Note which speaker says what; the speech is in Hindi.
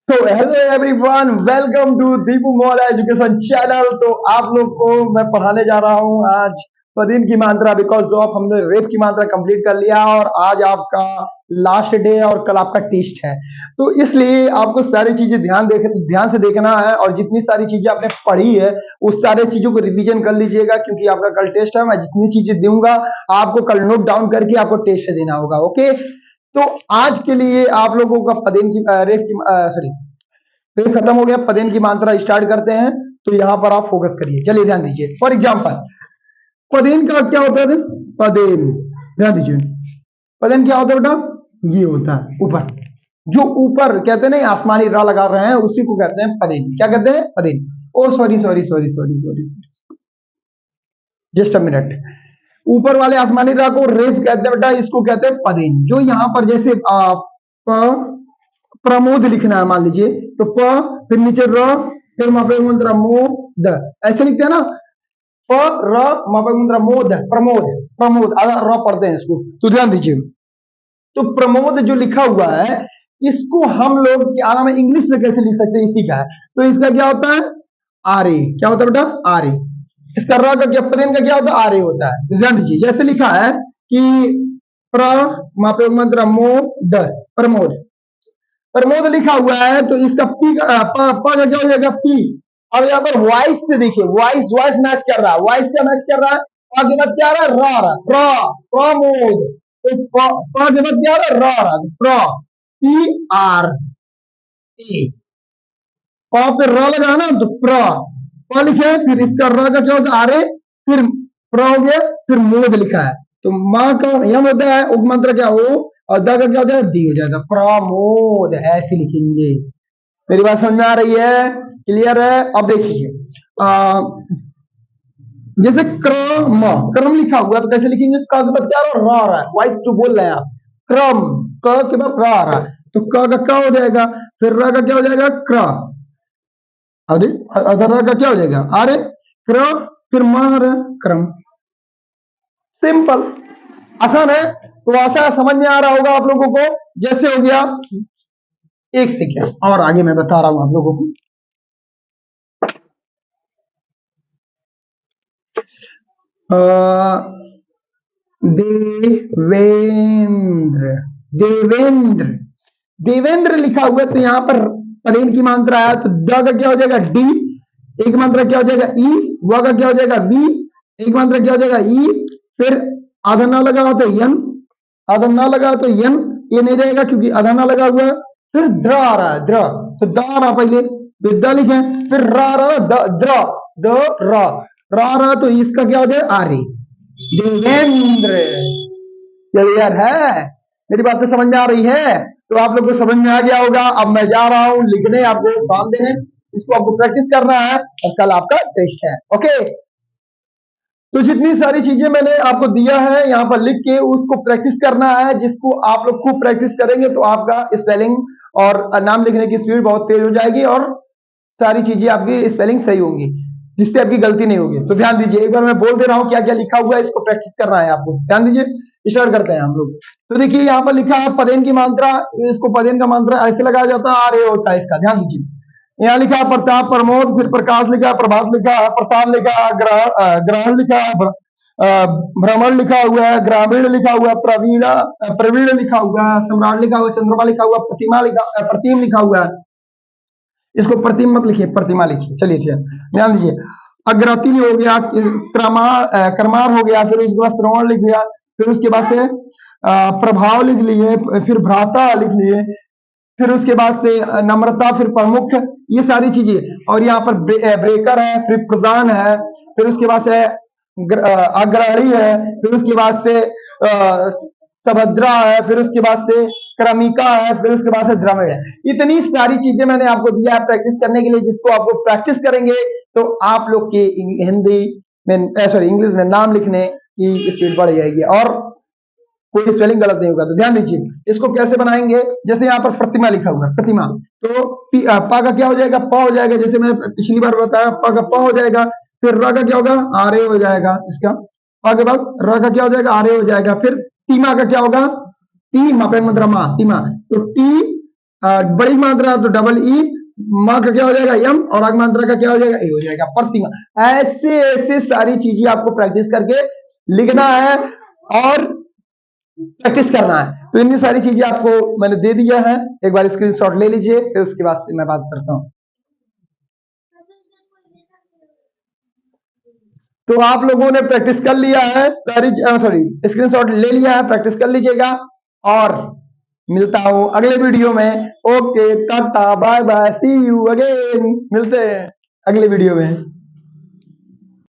Speaker 1: तो hello everyone, welcome to Deepu Maurya education channel. तो आप लोग को मैं पढ़ाने जा रहा हूँ आज पदीन की मात्रा, बिकॉज ऑफ हमने रेप की मात्रा कंप्लीट कर लिया और आज आपका लास्ट डे और कल आपका टेस्ट है। तो इसलिए आपको सारी चीजें ध्यान से देखना है और जितनी सारी चीजें आपने पढ़ी है उस सारे चीजों को रिवीजन कर लीजिएगा, क्योंकि आपका कल टेस्ट है। मैं जितनी चीजें दूंगा आपको कल नोट डाउन करके आपको टेस्ट देना होगा। ओके, तो आज के लिए आप लोगों का पदेन की रेप की सॉरी रेप खत्म हो गया, पदेन की मात्रा स्टार्ट करते हैं। तो यहां पर आप फोकस करिए, चलिए ध्यान दीजिए। फॉर एग्जाम्पल, पदेन का क्या होता है? पदेन, ध्यान दीजिए। पदेन क्या होता है बेटा? ये होता है ऊपर, जो ऊपर कहते हैं ना आसमानी रा लगा रहे हैं उसी को कहते हैं पदेन। क्या कहते हैं? पदेन। Oh sorry sorry sorry sorry sorry sorry, just a minute. ऊपर वाले आसमानी रा को रेफ कहते हैं बेटा, इसको कहते हैं पदेन। जो यहाँ पर जैसे प्रमोद लिखना है, मान लीजिए, तो प फिर नीचे र फिर मापे मुद्रा मोद, ऐसे लिखते हैं ना, प र मापे मुद्रा मोद, प्रमोद। प्रमोद अगर र पढ़ते हैं इसको तो ध्यान दीजिए। तो प्रमोद जो लिखा हुआ है इसको हम लोग क्या नाम है इंग्लिश में कैसे लिख सकते हैं, इसी का है। तो इसका क्या होता है? आरे। क्या होता है बेटा? आरे। इसका र का क्या, प्रेम का क्या होता है? आरे होता है। तो ध्यान दीजिए, जैसे लिखा है कि प्र मापे मंत्र मोद, प्रमोद। प्रमोद लिखा हुआ है तो इसका पी का क्या हो जाएगा? पी। अब यहाँ पर वॉइस से देखिए, वॉइस वॉइस मैच कर रहा है, वॉइस का मैच कर रहा है। और के बाद क्या आ रहा है? रा रहा, प्रमोद। तो के बाद क्या आ रहा है? रा रहा, प्र, पी आर ए। पे र लगा ना तो प्र लिखे, फिर इसका र का क्या होता है? आरे, फिर प्र हो गया, फिर मोद लिखा है। तो माँ का यम होता है, उपमंत्र क्या हो, और द का क्या हो जाएगा? डी हो जाएगा। प्रमोद ऐसे लिखेंगे। मेरी बात समझ में आ रही है? क्लियर है? अब देखिए, जैसे क्रम, क्रम लिखा हुआ तो कैसे लिखेंगे? क के बाद क्या आ रहा है? रा है, वाइट जो बोल रहे हैं आप, क्रम। क के बाद रा आ रहा है तो क का क्या हो जाएगा? फिर र का क्या हो जाएगा? क्र। अरे अधर का क्या हो जाएगा? अरे क्र, फिर मार, क्रम। सिंपल, आसान है। तो ऐसा समझ में आ रहा होगा आप लोगों को। जैसे हो गया, एक सेकेंड और आगे मैं बता रहा हूं आप लोगों को। देवेंद्र, देवेंद्र, देवेंद्र लिखा हुआ है तो यहां पर पदेन की मात्रा है तो द का क्या हो जाएगा? डी। एक मात्रा क्या हो जाएगा? ई। व का क्या हो जाएगा? बी। एक मात्रा क्या हो जाएगा? ई। फिर आधा ना लगा तो यन, आधा ना लगा तो यन, ये नहीं रहेगा क्योंकि आधा ना लगा हुआ है। फिर द्र आ रहा है, द्र, तो द आ रहा पहले, फिर द लिखे, फिर रा आ रहा, द्र, द रा, रा आ रहा तो इसका क्या हो जाएगा? आरे। देवेंद्र। क्लियर है? मेरी बातें समझ में आ रही है? तो आप लोग को समझ में आ गया होगा। अब मैं जा रहा हूं लिखने, आपको काम देने, इसको आपको प्रैक्टिस करना है और कल आपका टेस्ट है। ओके, तो जितनी सारी चीजें मैंने आपको दिया है यहाँ पर लिख के उसको प्रैक्टिस करना है। जिसको आप लोग खूब प्रैक्टिस करेंगे तो आपका स्पेलिंग और नाम लिखने की स्पीड बहुत तेज हो जाएगी और सारी चीजें आपकी स्पेलिंग सही होंगी, जिससे आपकी गलती नहीं होगी। तो ध्यान दीजिए, एक बार मैं बोल दे रहा हूँ क्या क्या लिखा हुआ है, इसको प्रैक्टिस करना है आपको। ध्यान दीजिए, स्टार्ट करते हैं हम लोग। तो देखिए यहाँ पर लिखा है पदेन की मात्रा, इसको पदेन का मात्रा ऐसे लगाया जाता है, आर ए होता है इसका। ध्यान दीजिए, यहाँ लिखा है प्रताप, प्रमोद, फिर प्रकाश लिखा है, प्रभात लिखा है, प्रसाद लिखा है, ग्रहण लिखा है, भ्रमण लिखा हुआ है, ग्रामीण लिखा हुआ है, प्रवीणा, प्रवीण लिखा हुआ है, सम्राट लिखा हुआ है, चंद्रमा लिखा हुआ है, प्रतिमा लिखा, प्रतिम लिखा हुआ है। इसको प्रतिम मत लिखिए, प्रतिमा लिखिए। चलिए ठीक है, ध्यान दीजिए। अग्रति हो गया, क्रमार हो गया, फिर उसके बाद श्रवण लिख लिया, फिर उसके बाद से प्रभाव लिख लिए, फिर भ्राता लिख लिए, फिर उसके बाद से नम्रता, फिर प्रमुख, ये सारी चीजें। और यहाँ पर ब्रेकर है, फिर प्रधान है, फिर उसके बाद से अग्रणी है, फिर उसके बाद से सभद्रा है, फिर उसके बाद से क्रमिका है, फिर उसके बाद से द्रविड़ है। इतनी सारी चीजें मैंने आपको दिया है प्रैक्टिस करने के लिए, जिसको आपको प्रैक्टिस करेंगे तो आप लोग की हिंदी में सॉरी इंग्लिश में नाम लिखने की स्पीड बढ़ जाएगी और कोई स्पेलिंग गलत नहीं होगा। तो ध्यान दीजिए, इसको कैसे बनाएंगे। जैसे यहाँ पर प्रतिमा लिखा हुआ है, प्रतिमा, तो पा का क्या हो जाएगा? प हो जाएगा। जैसे मैंने पिछली बार बताया, प का प हो जाएगा, फिर र का क्या होगा? आरे हो जाएगा इसका। प के बाद र का क्या हो जाएगा? आरे हो जाएगा। फिर टीमा का क्या होगा? टी मापे मुद्रा मा, टीमा, तो टी बड़ी मात्रा तो डबल ई, माँ का क्या हो जाएगा यम, और आग मात्रा का क्या हो जाएगा ए हो जाएगा, प्रतिमा। ऐसे ऐसे सारी चीजें आपको प्रैक्टिस करके लिखना है और प्रैक्टिस करना है। तो इतनी सारी चीजें आपको मैंने दे दिया है, एक बार स्क्रीनशॉट ले लीजिए, फिर उसके बाद से मैं बात करता हूं। तो आप लोगों ने प्रैक्टिस कर लिया है सारी, सॉरी स्क्रीनशॉट ले लिया है, प्रैक्टिस कर लीजिएगा और मिलता हूं अगले वीडियो में। Okay, tata, bye bye, see you again, मिलते हैं अगले वीडियो में।